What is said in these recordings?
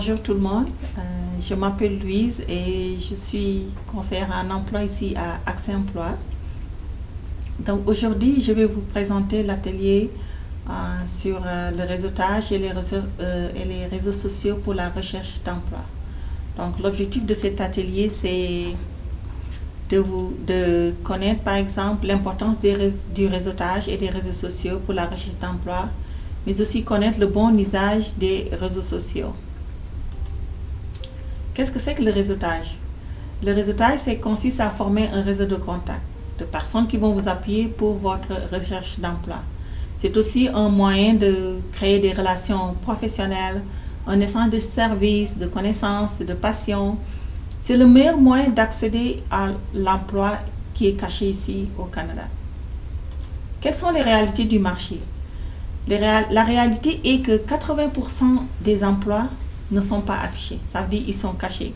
Bonjour tout le monde, je m'appelle Louise et je suis conseillère en emploi ici à Accès Emploi. Donc aujourd'hui, je vais vous présenter l'atelier sur le réseautage et les réseaux sociaux pour la recherche d'emploi. Donc l'objectif de cet atelier, c'est de connaître par exemple l'importance du réseautage et des réseaux sociaux pour la recherche d'emploi, mais aussi connaître le bon usage des réseaux sociaux. Qu'est-ce que c'est que le réseautage? Le réseautage, consiste à former un réseau de contacts, de personnes qui vont vous appuyer pour votre recherche d'emploi. C'est aussi un moyen de créer des relations professionnelles, un échange de services, de connaissances, de passion. C'est le meilleur moyen d'accéder à l'emploi qui est caché ici au Canada. Quelles sont les réalités du marché? La réalité est que 80% des emplois ne sont pas affichés, ça veut dire qu'ils sont cachés.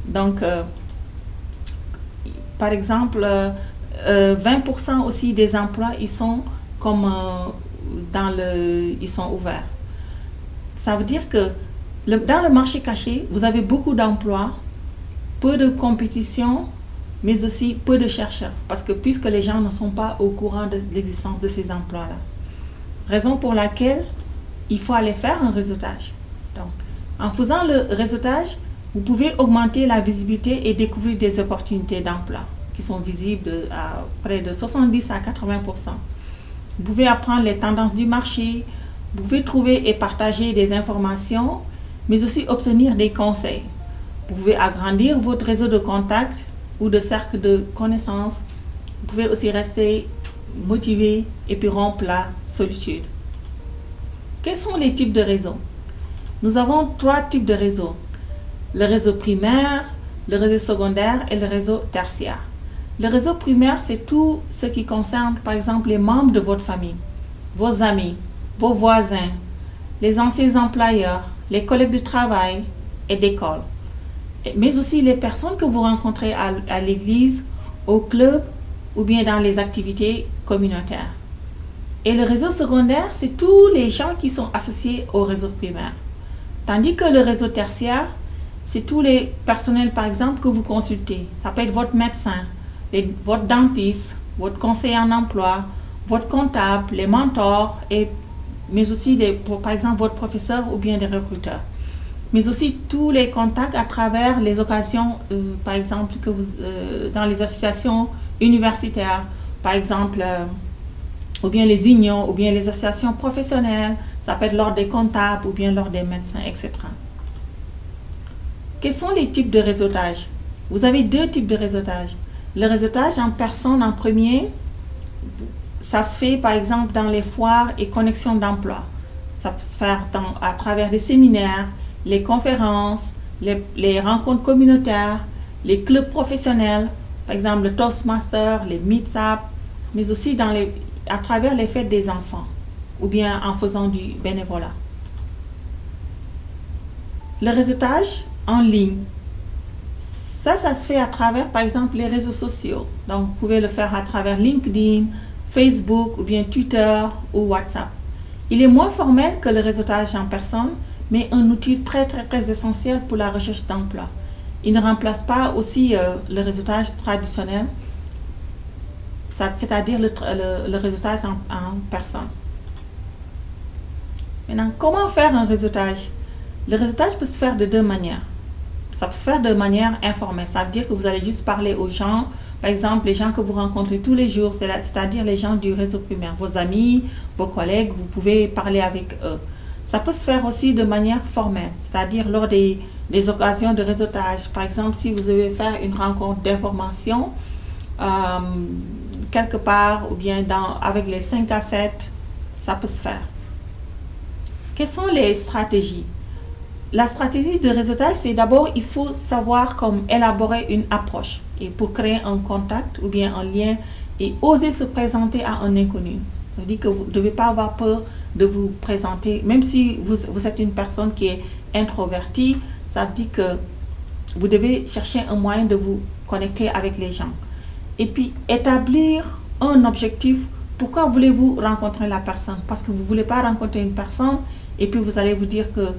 Donc, par exemple, 20% aussi des emplois, ils sont comme ils sont ouverts. Ça veut dire que dans le marché caché, vous avez beaucoup d'emplois, peu de compétition, mais aussi peu de chercheurs, parce que puisque les gens ne sont pas au courant de l'existence de ces emplois-là. Raison pour laquelle il faut aller faire un réseautage. Donc, en faisant le réseautage, vous pouvez augmenter la visibilité et découvrir des opportunités d'emploi qui sont visibles à près de 70 à 80%. Vous pouvez apprendre les tendances du marché, vous pouvez trouver et partager des informations, mais aussi obtenir des conseils. Vous pouvez agrandir votre réseau de contacts ou de cercle de connaissances. Vous pouvez aussi rester motivé et puis rompre la solitude. Quels sont les types de réseaux? Nous avons 3 types de réseaux. Le réseau primaire, le réseau secondaire et le réseau tertiaire. Le réseau primaire, c'est tout ce qui concerne, par exemple, les membres de votre famille, vos amis, vos voisins, les anciens employeurs, les collègues de travail et d'école, mais aussi les personnes que vous rencontrez à l'église, au club ou bien dans les activités communautaires. Et le réseau secondaire, c'est tous les gens qui sont associés au réseau primaire. Tandis que le réseau tertiaire, c'est tous les personnels, par exemple, que vous consultez. Ça peut être votre médecin, votre dentiste, votre conseiller en emploi, votre comptable, les mentors, mais aussi, par exemple, votre professeur ou bien des recruteurs. Mais aussi tous les contacts à travers les occasions, par exemple, dans les associations universitaires, par exemple, ou bien les unions, ou bien les associations professionnelles, ça peut être l'ordre des comptables ou bien l'ordre des médecins, etc. Quels sont les types de réseautage? Vous avez 2 types de réseautage. Le réseautage en personne en premier, ça se fait par exemple dans les foires et connexions d'emploi. Ça peut se faire à travers les séminaires, les conférences, les rencontres communautaires, les clubs professionnels, par exemple le Toastmaster, les Meetup, mais aussi à travers les fêtes des enfants ou bien en faisant du bénévolat. Le réseautage en ligne, ça se fait à travers par exemple les réseaux sociaux. Donc vous pouvez le faire à travers LinkedIn, Facebook ou bien Twitter ou WhatsApp. Il est moins formel que le réseautage en personne, mais un outil très essentiel pour la recherche d'emploi. Il ne remplace pas aussi le réseautage traditionnel, c'est-à-dire le réseautage en personne. Maintenant, comment faire un réseautage? Le réseautage peut se faire de 2 manières. Ça peut se faire de manière informelle, ça veut dire que vous allez juste parler aux gens, par exemple les gens que vous rencontrez tous les jours, c'est-à-dire les gens du réseau primaire, vos amis, vos collègues, vous pouvez parler avec eux. Ça peut se faire aussi de manière formelle, c'est-à-dire lors des occasions de réseautage. Par exemple, si vous devez faire une rencontre d'information quelque part ou bien avec les 5 à 7, ça peut se faire. Quelles sont les stratégies? La stratégie de réseautage, c'est d'abord, il faut savoir comment élaborer une approche et pour créer un contact ou bien un lien et oser se présenter à un inconnu. Ça veut dire que vous ne devez pas avoir peur de vous présenter, même si vous êtes une personne qui est introvertie, ça veut dire que vous devez chercher un moyen de vous connecter avec les gens. Et puis, établir un objectif. Pourquoi voulez-vous rencontrer la personne? Parce que vous ne voulez pas rencontrer une personne et puis vous allez vous dire que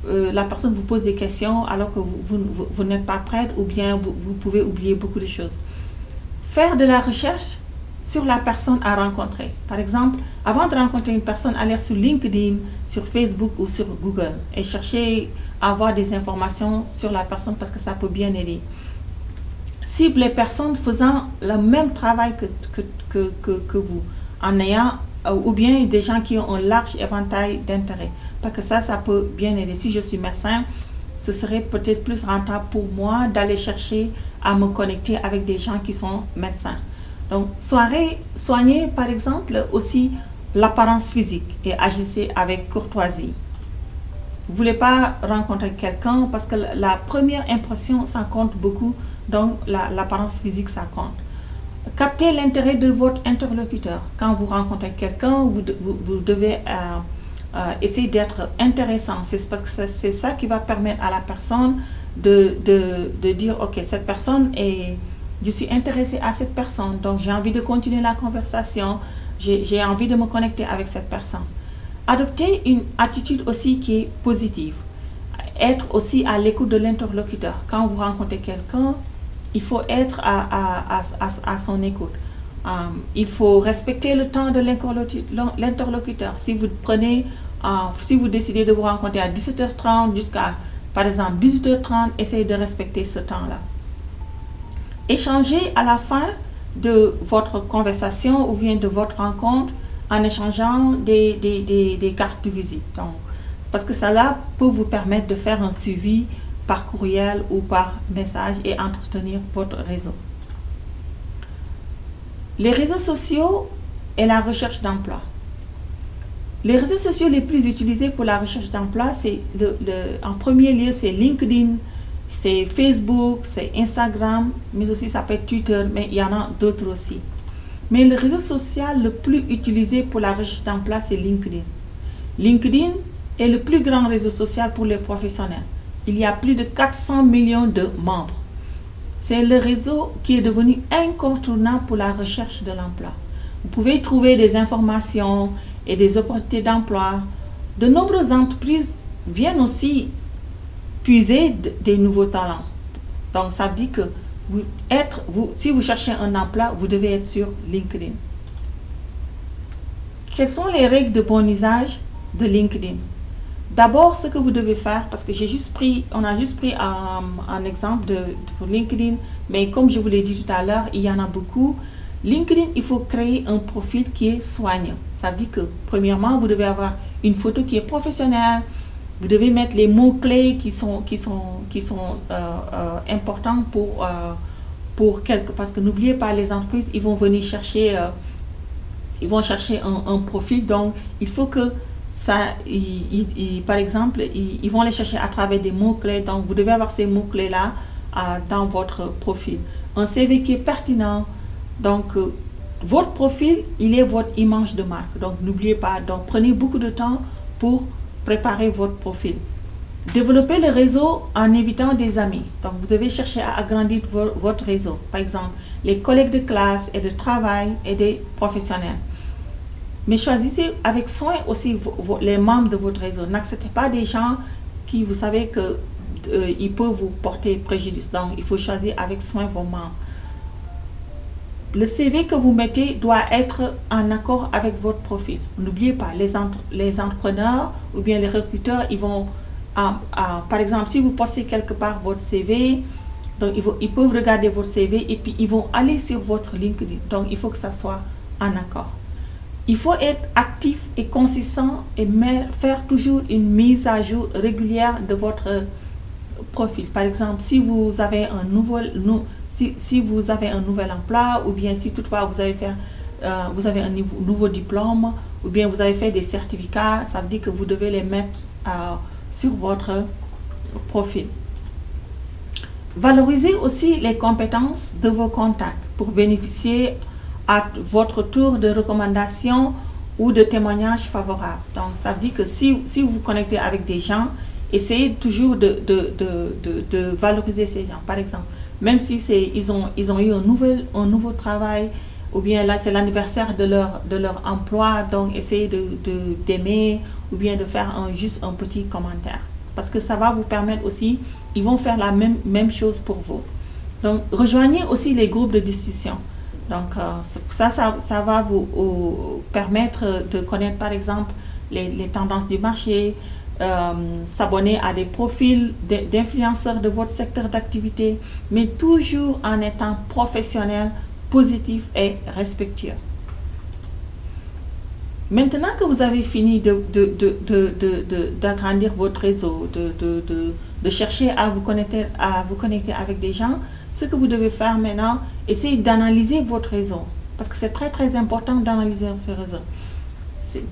la personne vous pose des questions alors que vous n'êtes pas prête, ou bien vous pouvez oublier beaucoup de choses. Faire de la recherche sur la personne à rencontrer. Par exemple, avant de rencontrer une personne, aller sur LinkedIn, sur Facebook ou sur Google et chercher à avoir des informations sur la personne, parce que ça peut bien aider. Cible les personnes faisant le même travail que vous, en ayant, ou bien des gens qui ont un large éventail d'intérêts, parce que ça peut bien aider. Si je suis médecin, ce serait peut-être plus rentable pour moi d'aller chercher à me connecter avec des gens qui sont médecins. Donc, soignez par exemple aussi l'apparence physique et agissez avec courtoisie. Vous ne voulez pas rencontrer quelqu'un parce que la première impression, ça compte beaucoup, donc l'apparence physique, ça compte. Captez l'intérêt de votre interlocuteur. Quand vous rencontrez quelqu'un, vous devez essayer d'être intéressant. C'est parce que c'est ça qui va permettre à la personne de dire, ok, cette personne je suis intéressée à cette personne, donc j'ai envie de continuer la conversation, j'ai envie de me connecter avec cette personne. Adoptez une attitude aussi qui est positive. Être aussi à l'écoute de l'interlocuteur. Quand vous rencontrez quelqu'un, il faut être à son écoute. Il faut respecter le temps de l'interlocuteur. Si vous décidez de vous rencontrer à 17h30 jusqu'à, par exemple, 18h30, essayez de respecter ce temps-là. Échangez à la fin de votre conversation ou bien de votre rencontre en échangeant des cartes de visite. Donc, parce que cela peut vous permettre de faire un suivi par courriel ou par message et entretenir votre réseau. Les réseaux sociaux et la recherche d'emploi. Les réseaux sociaux les plus utilisés pour la recherche d'emploi, c'est en premier lieu, c'est LinkedIn, c'est Facebook, c'est Instagram, mais aussi ça peut être Twitter, mais il y en a d'autres aussi. Mais le réseau social le plus utilisé pour la recherche d'emploi, c'est LinkedIn. LinkedIn est le plus grand réseau social pour les professionnels. Il y a plus de 400 millions de membres. C'est le réseau qui est devenu incontournable pour la recherche de l'emploi. Vous pouvez y trouver des informations et des opportunités d'emploi. De nombreuses entreprises viennent puiser des nouveaux talents. Donc, ça veut dire que si vous cherchez un emploi, vous devez être sur LinkedIn. Quelles sont les règles de bon usage de LinkedIn? D'abord, ce que vous devez faire, parce que on a juste pris un exemple pour LinkedIn, mais comme je vous l'ai dit tout à l'heure, il y en a beaucoup. LinkedIn, il faut créer un profil qui est soignant. Ça veut dire que, premièrement, vous devez avoir une photo qui est professionnelle. Vous devez mettre les mots-clés qui sont importants parce que n'oubliez pas, les entreprises, ils vont venir chercher, un profil. Donc, il faut que par exemple, ils vont les chercher à travers des mots-clés. Donc, vous devez avoir ces mots-clés-là dans votre profil. Un CV qui est pertinent. Donc, votre profil, il est votre image de marque. Donc, n'oubliez pas. Donc, prenez beaucoup de temps pour préparer votre profil. Développez le réseau en évitant des amis. Donc, vous devez chercher à agrandir votre réseau. Par exemple, les collègues de classe et de travail et des professionnels. Mais choisissez avec soin aussi les membres de votre réseau. N'acceptez pas des gens qui, vous savez qu'ils peuvent vous porter préjudice. Donc, il faut choisir avec soin vos membres. Le CV que vous mettez doit être en accord avec votre profil. N'oubliez pas, les entrepreneurs ou bien les recruteurs, ils vont, par exemple, si vous postez quelque part votre CV, donc ils peuvent regarder votre CV et puis ils vont aller sur votre LinkedIn. Donc, il faut que ça soit en accord. Il faut être actif et consistant et faire toujours une mise à jour régulière de votre profil. Par exemple, si vous avez un nouvel emploi, ou bien si toutefois vous avez un nouveau diplôme, ou bien vous avez fait des certificats, ça veut dire que vous devez les mettre sur votre profil. Valorisez aussi les compétences de vos contacts pour bénéficier à votre tour de recommandations ou de témoignages favorables. Donc, ça veut dire que si vous vous connectez avec des gens, essayez toujours de valoriser ces gens. Par exemple, même si ils ont eu un nouveau travail, ou bien là c'est l'anniversaire de leur emploi, donc essayez d'aimer ou bien de faire juste un petit commentaire. parce que ça va vous permettre aussi, ils vont faire la même chose pour vous. Donc, rejoignez aussi les groupes de discussion. Donc, ça va vous permettre de connaître, par exemple, les tendances du marché, s'abonner à des profils d'influenceurs de votre secteur d'activité, mais toujours en étant professionnel, positif et respectueux. Maintenant que vous avez fini d'agrandir votre réseau, de chercher à vous connecter avec des gens, ce que vous devez faire maintenant, essayez d'analyser votre réseau. Parce que c'est très très important d'analyser ce réseau.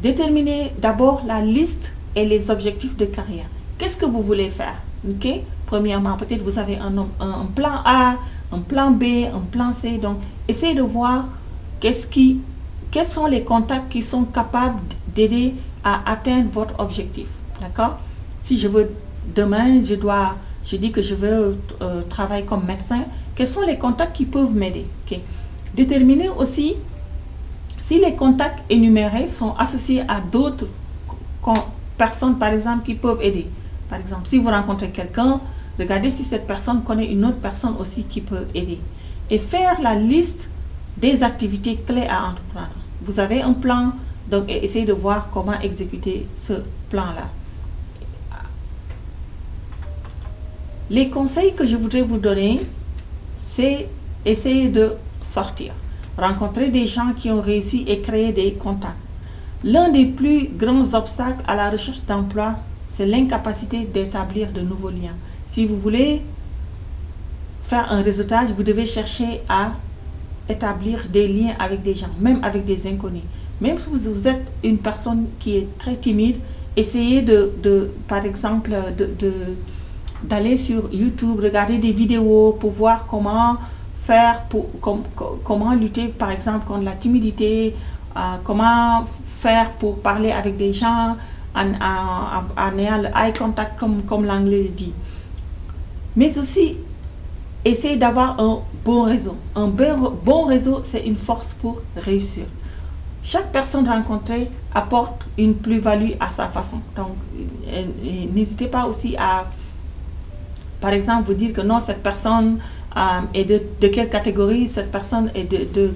Déterminez d'abord la liste et les objectifs de carrière. Qu'est-ce que vous voulez faire? Okay? Premièrement, peut-être vous avez un plan A, un plan B, un plan C. Donc, essayez de voir quels sont les contacts qui sont capables d'aider à atteindre votre objectif. D'accord? Si je veux, demain, je dis que je veux travailler comme médecin, quels sont les contacts qui peuvent m'aider? Okay? Déterminez aussi si les contacts énumérés sont associés à d'autres personnes, par exemple, qui peuvent aider. Par exemple, si vous rencontrez quelqu'un, regardez si cette personne connaît une autre personne aussi qui peut aider. Et faire la liste des activités clés à entreprendre. Vous avez un plan, donc essayez de voir comment exécuter ce plan-là. Les conseils que je voudrais vous donner, c'est essayer de sortir, rencontrer des gens qui ont réussi et créer des contacts. L'un des plus grands obstacles à la recherche d'emploi, c'est l'incapacité d'établir de nouveaux liens. Si vous voulez faire un réseautage, vous devez chercher à établir des liens avec des gens, même avec des inconnus. Même si vous êtes une personne qui est très timide, essayez par exemple, d'aller sur YouTube, regarder des vidéos pour voir comment faire, comment lutter par exemple contre la timidité, comment faire pour parler avec des gens en ayant le eye contact comme l'anglais dit. Mais aussi, essayez d'avoir un bon réseau. Un bon réseau, c'est une force pour réussir. Chaque personne rencontrée apporte une plus-value à sa façon. Donc, n'hésitez pas aussi à, par exemple, vous dire que non, cette personne est de quelle catégorie, cette personne est de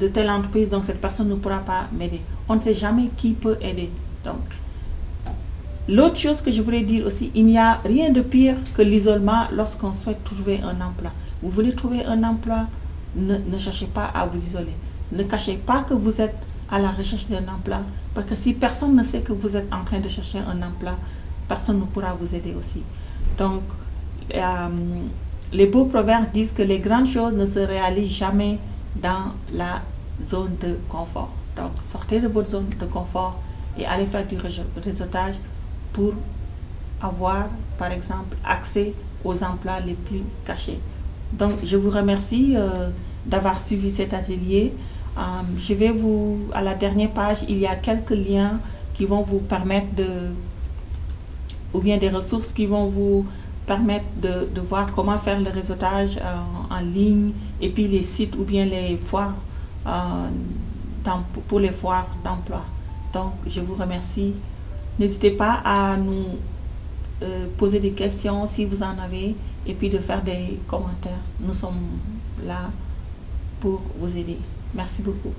telle entreprise, donc cette personne ne pourra pas m'aider. On ne sait jamais qui peut aider. Donc, l'autre chose que je voulais dire aussi, il n'y a rien de pire que l'isolement lorsqu'on souhaite trouver un emploi. Vous voulez trouver un emploi, ne cherchez pas à vous isoler. Ne cachez pas que vous êtes à la recherche d'un emploi, parce que si personne ne sait que vous êtes en train de chercher un emploi, personne ne pourra vous aider aussi. Donc, les beaux proverbes disent que les grandes choses ne se réalisent jamais dans la zone de confort. Donc, sortez de votre zone de confort et allez faire du réseautage pour avoir, par exemple, accès aux emplois les plus cachés. Donc, je vous remercie d'avoir suivi cet atelier. Je vais à la dernière page, il y a quelques liens qui vont vous permettre ou bien des ressources qui vont vous permettre de voir comment faire le réseautage en ligne, et puis les sites ou bien les foires pour les foires d'emploi. Donc, je vous remercie. N'hésitez pas à nous poser des questions si vous en avez, et puis de faire des commentaires. Nous sommes là pour vous aider. Merci beaucoup.